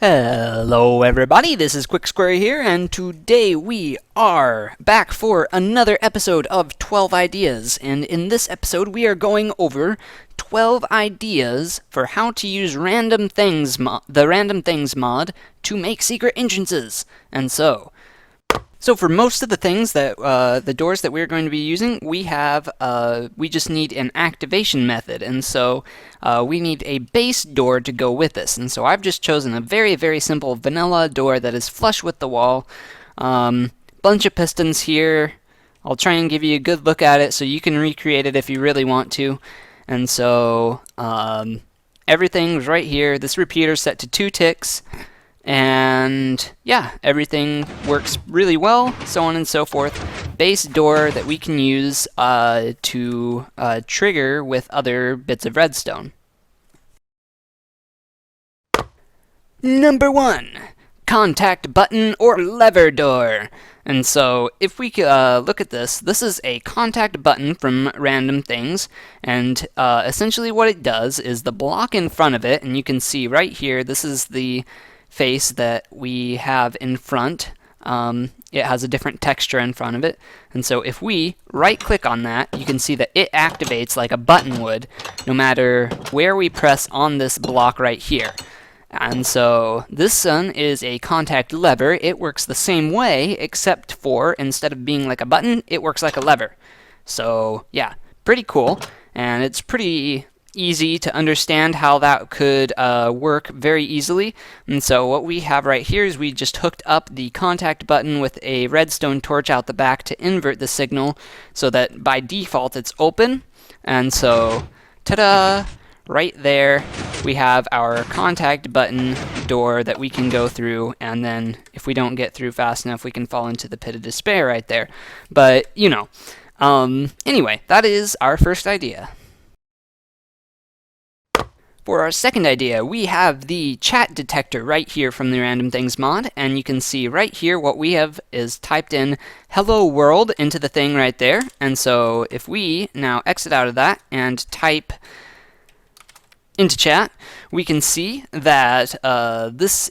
Hello everybody, this is quixQuery here, and today we are back for another episode of 12 Ideas, and in this episode we are going over 12 ideas for how to use the Random Things mod to make secret entrances. And so for most of the things that, the doors that we're going to be using, we just need an activation method, and so we need a base door to go with this. And so I've just chosen a very, very simple vanilla door that is flush with the wall. Bunch of pistons here. I'll try and give you a good look at it so you can recreate it if you really want to. And so everything's right here. This repeater's set to 2 ticks. And yeah, everything works really well, so on and so forth. Base door that we can use to trigger with other bits of redstone. Number 1, contact button or lever door. And so if we look at this is a contact button from Random Things, and essentially what it does is the block in front of it, and you can see right here, this is the face that we have in front. It has a different texture in front of it, and so if we right click on that, you can see that it activates like a button would no matter where we press on this block right here. And so this one is a contact lever. It works the same way, except for instead of being like a button, it works like a lever. So yeah, pretty cool, and it's pretty easy to understand how that could work very easily. And so what we have right here is we just hooked up the contact button with a redstone torch out the back to invert the signal so that by default it's open. And so ta-da! Right there we have our contact button door that we can go through, and then if we don't get through fast enough we can fall into the pit of despair right there. But you know, anyway, that is our first idea. For our second idea, we have the chat detector right here from the Random Things mod, and you can see right here what we have is typed in hello world into the thing right there. And so if we now exit out of that and type into chat, we can see that this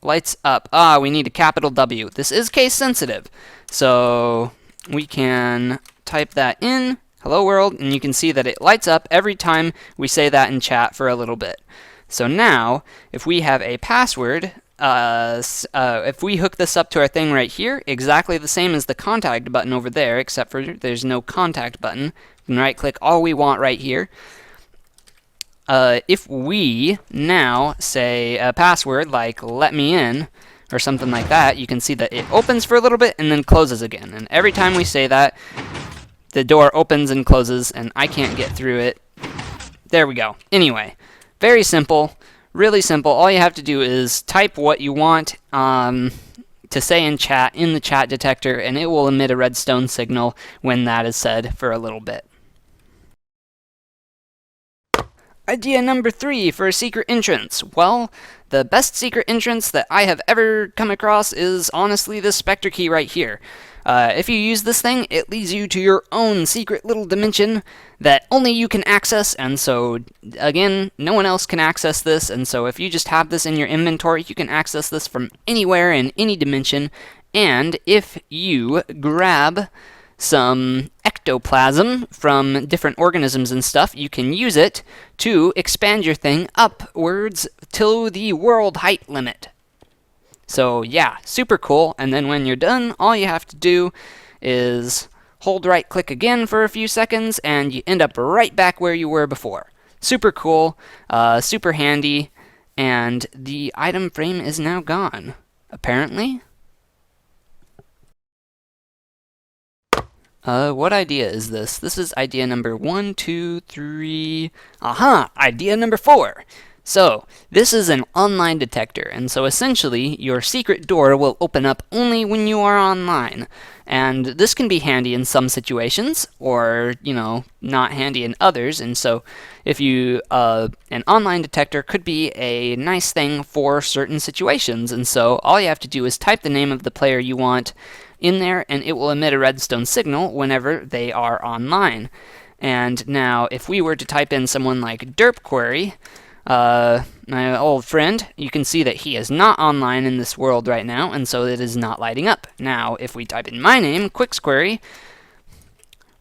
lights up. We need a capital W. This is case sensitive, so we can type that in, hello world, and you can see that it lights up every time we say that in chat for a little bit. So now, if we have a password, if we hook this up to our thing right here, exactly the same as the contact button over there, except for there's no contact button. We can right click all we want right here. If we now say a password like let me in, or something like that, you can see that it opens for a little bit and then closes again. And every time we say that, the door opens and closes, and I can't get through it. There we go. Anyway, very simple, really simple. All you have to do is type what you want to say in chat, in the chat detector, and it will emit a redstone signal when that is said for a little bit. Idea number 3 for a secret entrance. Well, the best secret entrance that I have ever come across is honestly this Specter Key right here. If you use this thing, it leads you to your own secret little dimension that only you can access, and so, again, no one else can access this, and so if you just have this in your inventory, you can access this from anywhere in any dimension, and if you grab some ectoplasm from different organisms and stuff, you can use it to expand your thing upwards to the world height limit. So yeah, super cool, and then when you're done, all you have to do is hold right click again for a few seconds, and you end up right back where you were before. Super cool, super handy, and the item frame is now gone, apparently. What idea is this? This is idea number 1, 2, 3... Aha! Idea number 4! So, this is an online detector, and so essentially, your secret door will open up only when you are online. And this can be handy in some situations, or, you know, not handy in others, and so if you, an online detector could be a nice thing for certain situations, and so all you have to do is type the name of the player you want in there, and it will emit a redstone signal whenever they are online. And now, if we were to type in someone like quixQuery, my old friend, you can see that he is not online in this world right now, and so it is not lighting up. Now, if we type in my name, quixQuery,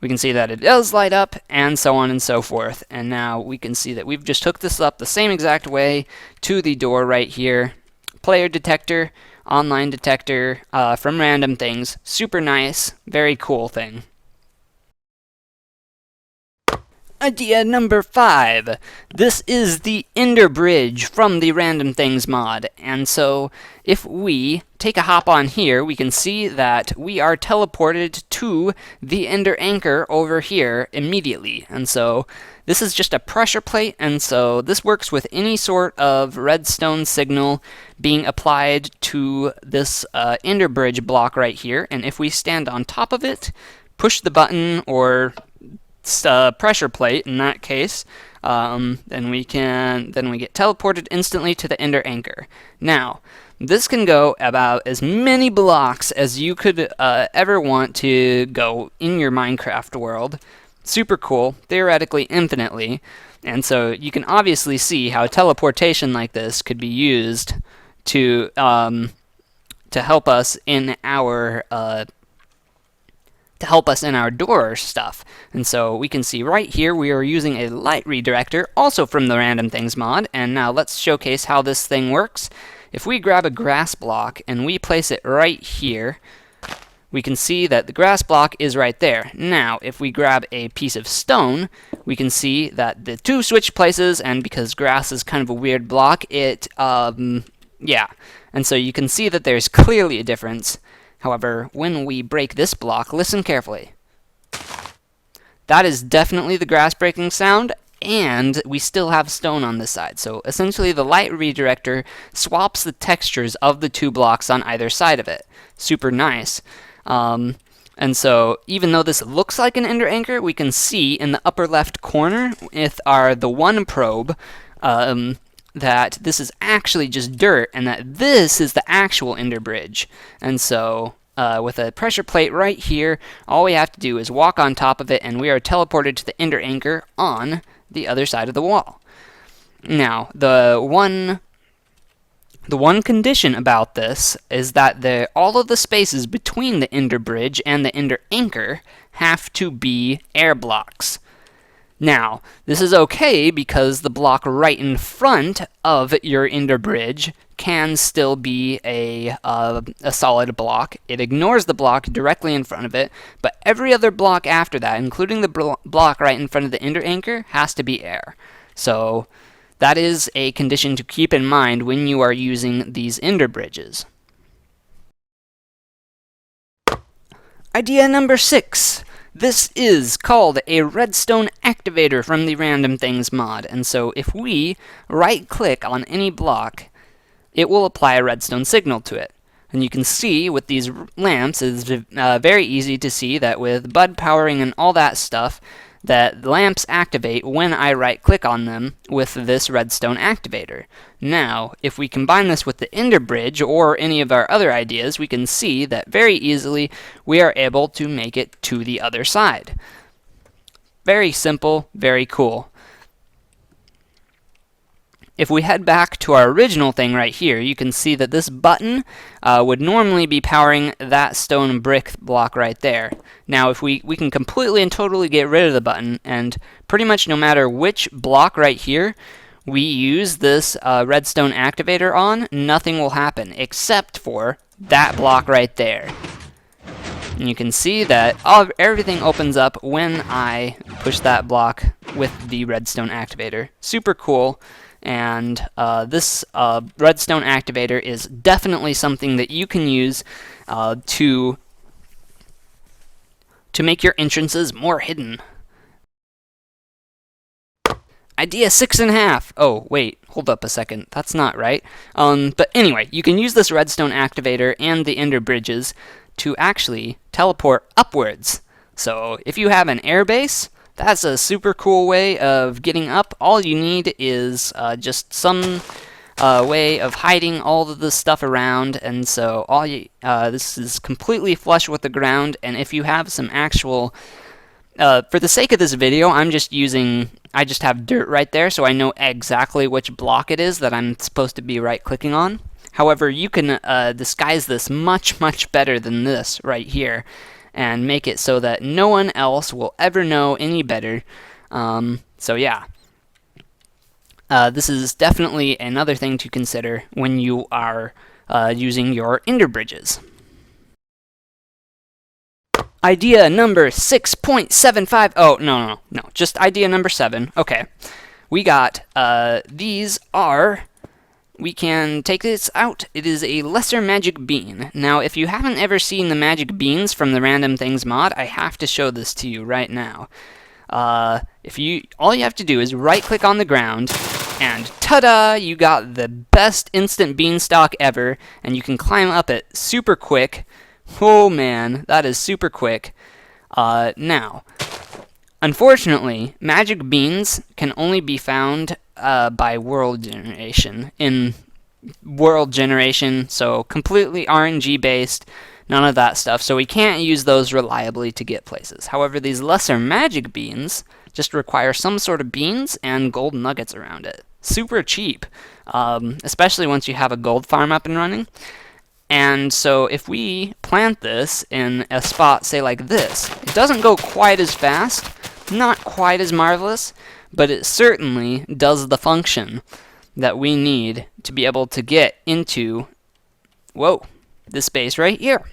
we can see that it does light up, and so on and so forth. And now we can see that we've just hooked this up the same exact way to the door right here. Player detector, online detector from Random Things. Super nice, very cool thing. Idea number 5. This is the Ender Bridge from the Random Things mod. And so if we take a hop on here, we can see that we are teleported to the Ender Anchor over here immediately. And so this is just a pressure plate, and so this works with any sort of redstone signal being applied to this Ender Bridge block right here. And if we stand on top of it, push the button, or pressure plate in that case, then we get teleported instantly to the Ender Anchor. Now, this can go about as many blocks as you could ever want to go in your Minecraft world. Super cool, theoretically infinitely, and so you can obviously see how teleportation like this could be used to help us in our door stuff. And so we can see right here we are using a light redirector, also from the Random Things mod. And now let's showcase how this thing works. If we grab a grass block and we place it right here, we can see that the grass block is right there. Now, if we grab a piece of stone, we can see that the two switch places, and because grass is kind of a weird block, yeah. And so you can see that there's clearly a difference. However, when we break this block, listen carefully. That is definitely the grass breaking sound, and we still have stone on this side. So essentially the light redirector swaps the textures of the two blocks on either side of it. Super nice. And so even though this looks like an Ender Anchor, we can see in the upper left corner with the one probe that this is actually just dirt, and that this is the actual Ender Bridge. And so with a pressure plate right here, all we have to do is walk on top of it, and we are teleported to the Ender Anchor on the other side of the wall. Now, the one condition about this is that all of the spaces between the Ender Bridge and the Ender Anchor have to be air blocks. Now, this is okay because the block right in front of your Ender Bridge can still be a solid block. It ignores the block directly in front of it, but every other block after that, including the block right in front of the Ender Anchor, has to be air. So that is a condition to keep in mind when you are using these Ender Bridges. Idea number 6. This is called a Redstone Activator from the Random Things mod. And so if we right-click on any block, it will apply a redstone signal to it. And you can see with these lamps, it's very easy to see that with bud powering and all that stuff, that the lamps activate when I right-click on them with this Redstone Activator. Now, if we combine this with the Ender Bridge or any of our other ideas, we can see that very easily we are able to make it to the other side. Very simple, very cool. If we head back to our original thing right here, you can see that this button would normally be powering that stone brick block right there. Now, if we can completely and totally get rid of the button, and pretty much no matter which block right here we use this Redstone Activator on, nothing will happen except for that block right there. And you can see that everything opens up when I push that block with the Redstone Activator. Super cool. And this Redstone Activator is definitely something that you can use to make your entrances more hidden. Idea 6.5. Oh, wait, hold up a second. That's not right. But anyway, you can use this Redstone Activator and the Ender Bridges to actually teleport upwards. So if you have an air base, that's a super cool way of getting up. All you need is just some way of hiding all of this stuff around, and so this is completely flush with the ground. And if you have some actual, for the sake of this video, I'm just using I just have dirt right there, so I know exactly which block it is that I'm supposed to be right-clicking on. However, you can disguise this much, much better than this right here, and make it so that no one else will ever know any better. So yeah. This is definitely another thing to consider when you are using your ender bridges. Idea number 6.75. Oh, no, just idea number 7. Okay. We got, these are, we can take this out. It is a lesser magic bean. Now, if you haven't ever seen the magic beans from the Random Things mod, I have to show this to you right now. All you have to do is right-click on the ground, and ta-da! You got the best instant beanstalk ever, and you can climb up it super quick. Oh man, that is super quick. Now, unfortunately, magic beans can only be found by world generation. In world generation, so completely RNG based, none of that stuff. So we can't use those reliably to get places. However, these lesser magic beans just require some sort of beans and gold nuggets around it. Super cheap, especially once you have a gold farm up and running. And so if we plant this in a spot, say like this, it doesn't go quite as fast, not quite as marvelous, but it certainly does the function that we need to be able to get into, this space right here.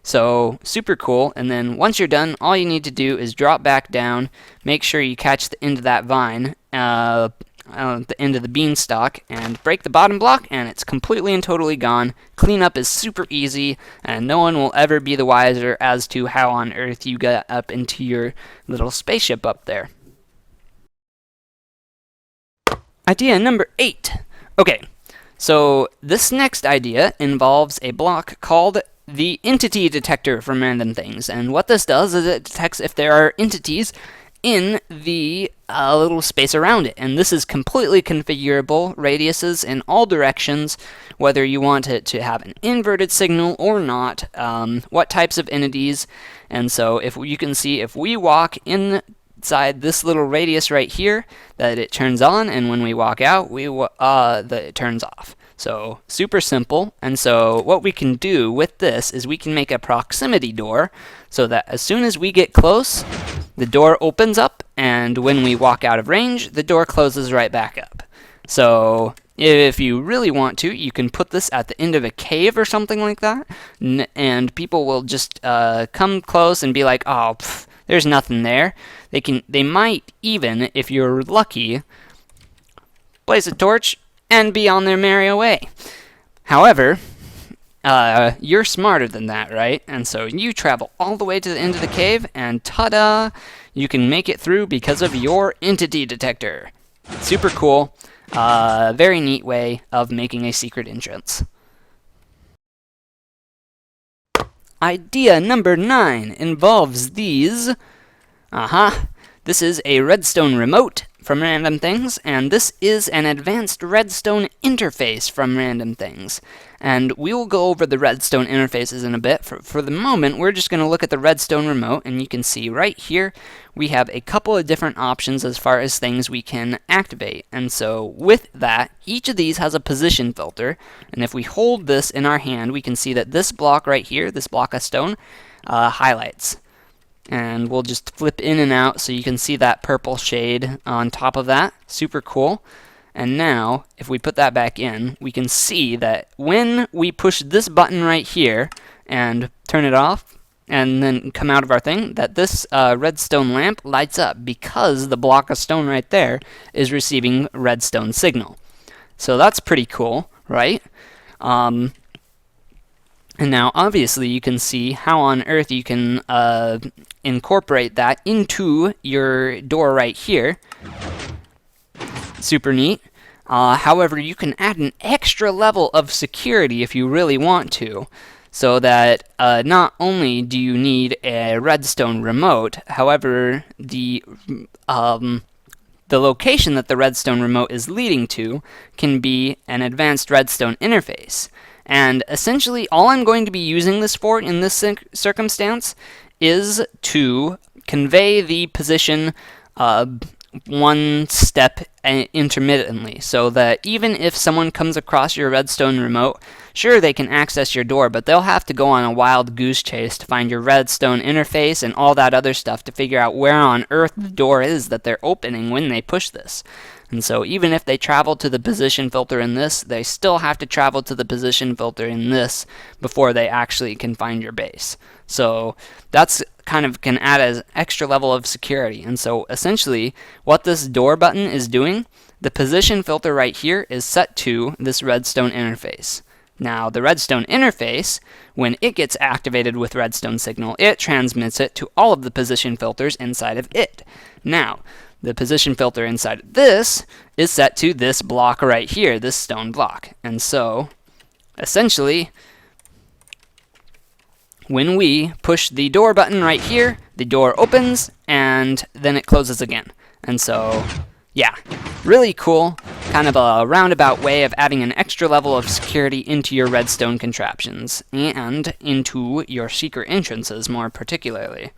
So super cool. And then once you're done, all you need to do is drop back down, make sure you catch the end of that vine, the end of the beanstalk, and break the bottom block, and it's completely and totally gone. Cleanup is super easy, and no one will ever be the wiser as to how on earth you got up into your little spaceship up there. Idea number 8. Okay, so this next idea involves a block called the Entity Detector from Random Things, and what this does is it detects if there are entities in the little space around it. And this is completely configurable, radiuses in all directions, whether you want it to have an inverted signal or not, what types of entities. And so if you can see, if we walk inside this little radius right here, that it turns on, and when we walk out, it turns off. So super simple. And so what we can do with this is we can make a proximity door so that as soon as we get close, the door opens up, and when we walk out of range, the door closes right back up. So if you really want to, you can put this at the end of a cave or something like that, and people will just come close and be like, oh, there's nothing there. They might even, if you're lucky, place a torch and be on their merry way. However, you're smarter than that, right? And so you travel all the way to the end of the cave, and ta-da! You can make it through because of your entity detector. Super cool. Very neat way of making a secret entrance. Idea number 9 involves these. This is a Redstone Remote from Random Things, and this is an advanced Redstone interface from Random Things. And we will go over the Redstone interfaces in a bit. For the moment, we're just going to look at the Redstone Remote, and you can see right here we have a couple of different options as far as things we can activate. And so with that, each of these has a position filter, and if we hold this in our hand, we can see that this block right here, this block of stone, highlights. And we'll just flip in and out so you can see that purple shade on top of that. Super cool. And now, if we put that back in, we can see that when we push this button right here and turn it off, and then come out of our thing, that this redstone lamp lights up because the block of stone right there is receiving redstone signal. So that's pretty cool, right? And now, obviously, you can see how on earth you can incorporate that into your door right here. Super neat. However, you can add an extra level of security if you really want to, so that not only do you need a Redstone Remote, however, the location that the Redstone Remote is leading to can be an advanced Redstone interface. And essentially, all I'm going to be using this for in this circumstance is to convey the position one step intermittently, so that even if someone comes across your Redstone Remote, sure, they can access your door, but they'll have to go on a wild goose chase to find your Redstone interface and all that other stuff to figure out where on earth the door is that they're opening when they push this. And so even if they travel to the position filter in this, they still have to travel to the position filter in this before they actually can find your base. So that's kind of can add an extra level of security. And so essentially what this door button is doing, the position filter right here is set to this Redstone interface. Now the Redstone interface, when it gets activated with Redstone signal, it transmits it to all of the position filters inside of it. Now the position filter inside of this is set to this block right here, this stone block. And so essentially when we push the door button right here, the door opens and then it closes again. And so, yeah, really cool. Kind of a roundabout way of adding an extra level of security into your redstone contraptions and into your secret entrances more particularly.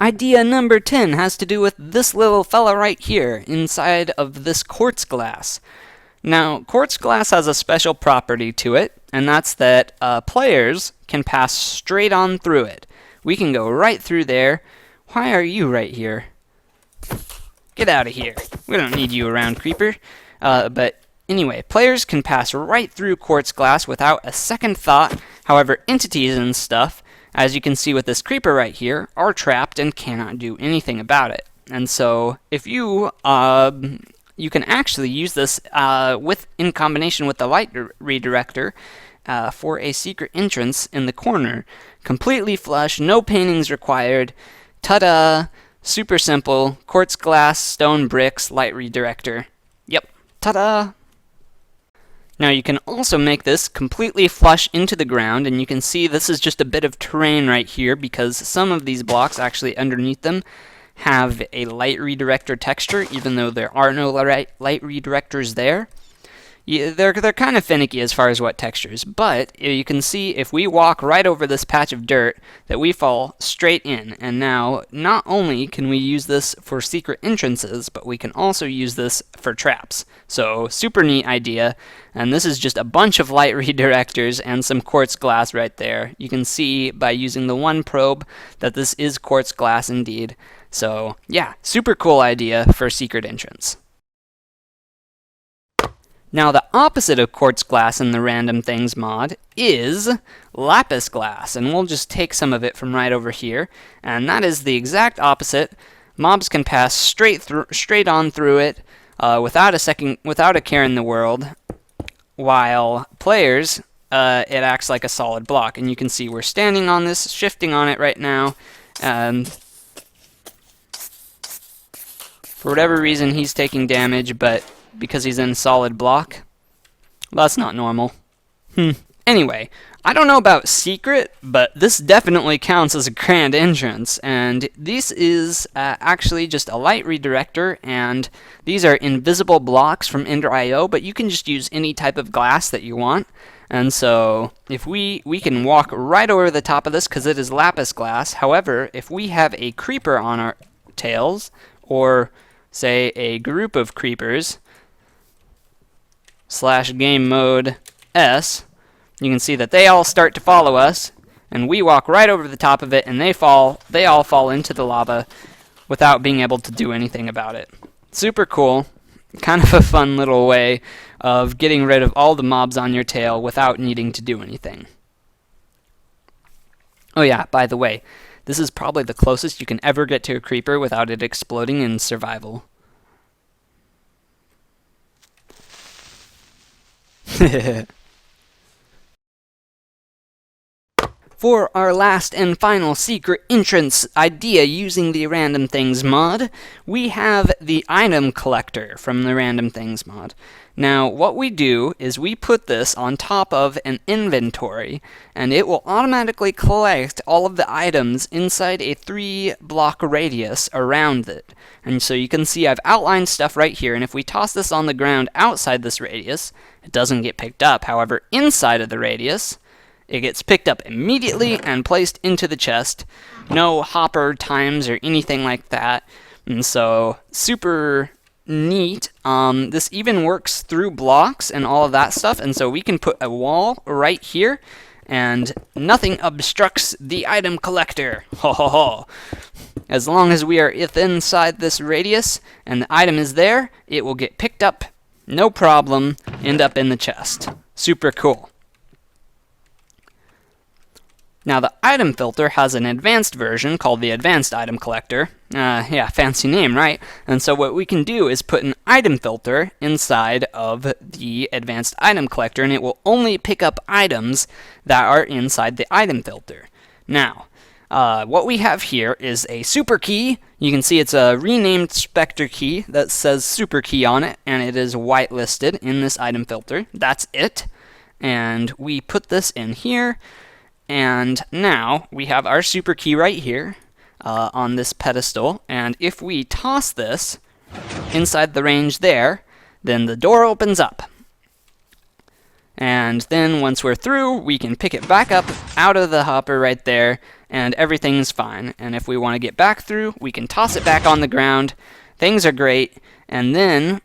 Idea number 10 has to do with this little fella right here inside of this quartz glass. Now, quartz glass has a special property to it, and that's that players can pass straight on through it. We can go right through there. Why are you right here? Get out of here. We don't need you around, creeper. But anyway, players can pass right through quartz glass without a second thought. However, entities and stuff, as you can see with this creeper right here, are trapped and cannot do anything about it. And so if you you can actually use this in combination with the light redirector for a secret entrance in the corner. Completely flush, no paintings required. Ta-da! Super simple. Quartz glass, stone bricks, light redirector. Yep. Ta-da! Now you can also make this completely flush into the ground, and you can see this is just a bit of terrain right here because some of these blocks actually underneath them have a light redirector texture, even though there are no light redirectors there. Yeah, they're kind of finicky as far as what textures, but you can see if we walk right over this patch of dirt that we fall straight in. And now not only can we use this for secret entrances, but we can also use this for traps. So super neat idea, and this is just a bunch of light redirectors and some quartz glass right there. You can see by using the one probe that this is quartz glass indeed. So yeah, super cool idea for secret entrance. Now the opposite of quartz glass in the Random Things mod is Lapis Glass, and we'll just take some of it from right over here, and that is the exact opposite. Mobs can pass straight on through it without a care in the world, while players, it acts like a solid block. And you can see we're standing on this, shifting on it right now, and for whatever reason he's taking damage, but because he's in solid block. Well, that's not normal. Anyway, I don't know about secret, but this definitely counts as a grand entrance, and this is actually just a light redirector, and these are invisible blocks from Ender.io, but you can just use any type of glass that you want. And so if we can walk right over the top of this because it is lapis glass. However, if we have a creeper on our tails, or say a group of creepers, / game mode S, you can see that they all start to follow us, and we walk right over the top of it, and they all fall into the lava without being able to do anything about it. Super cool. Kind of a fun little way of getting rid of all the mobs on your tail without needing to do anything. Oh yeah, by the way, this is probably the closest you can ever get to a creeper without it exploding in survival. For our last and final secret entrance idea using the Random Things mod, we have the item collector from the Random Things mod. Now, what we do is we put this on top of an inventory, and it will automatically collect all of the items inside a 3-block radius around it. And so you can see I've outlined stuff right here, and if we toss this on the ground outside this radius, it doesn't get picked up. However, inside of the radius, it gets picked up immediately and placed into the chest no hopper times or anything like that. And so super neat. This even works through blocks and all of that stuff, and so we can put a wall right here and nothing obstructs the item collector. Ho ho ho. As long as we are inside this radius and the item is there, it will get picked up, no problem, end up in the chest. Super cool. Now the item filter has an advanced version called the Advanced Item Collector. Yeah, fancy name, right? And so what we can do is put an item filter inside of the Advanced Item Collector, and it will only pick up items that are inside the item filter. Now, what we have here is a super key. You can see it's a renamed Specter Key that says super key on it, and it is whitelisted in this item filter. That's it. And we put this in here. And now we have our super key right here on this pedestal, and if we toss this inside the range there, then the door opens up. And then once we're through, we can pick it back up out of the hopper right there, and everything's fine. And if we want to get back through, we can toss it back on the ground. Things are great. And then,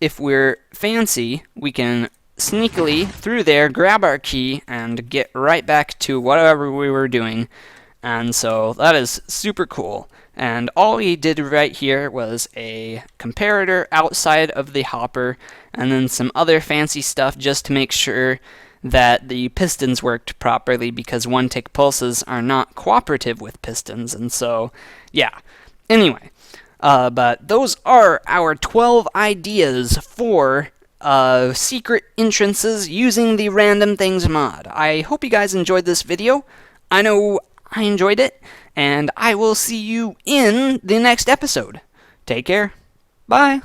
if we're fancy, we can sneakily through there, grab our key, and get right back to whatever we were doing. And so that is super cool. And all we did right here was a comparator outside of the hopper, and then some other fancy stuff just to make sure that the pistons worked properly, because one-tick pulses are not cooperative with pistons. And so, yeah. Anyway, but those are our 12 ideas for secret entrances using the Random Things mod. I hope you guys enjoyed this video. I know I enjoyed it, and I will see you in the next episode. Take care. Bye.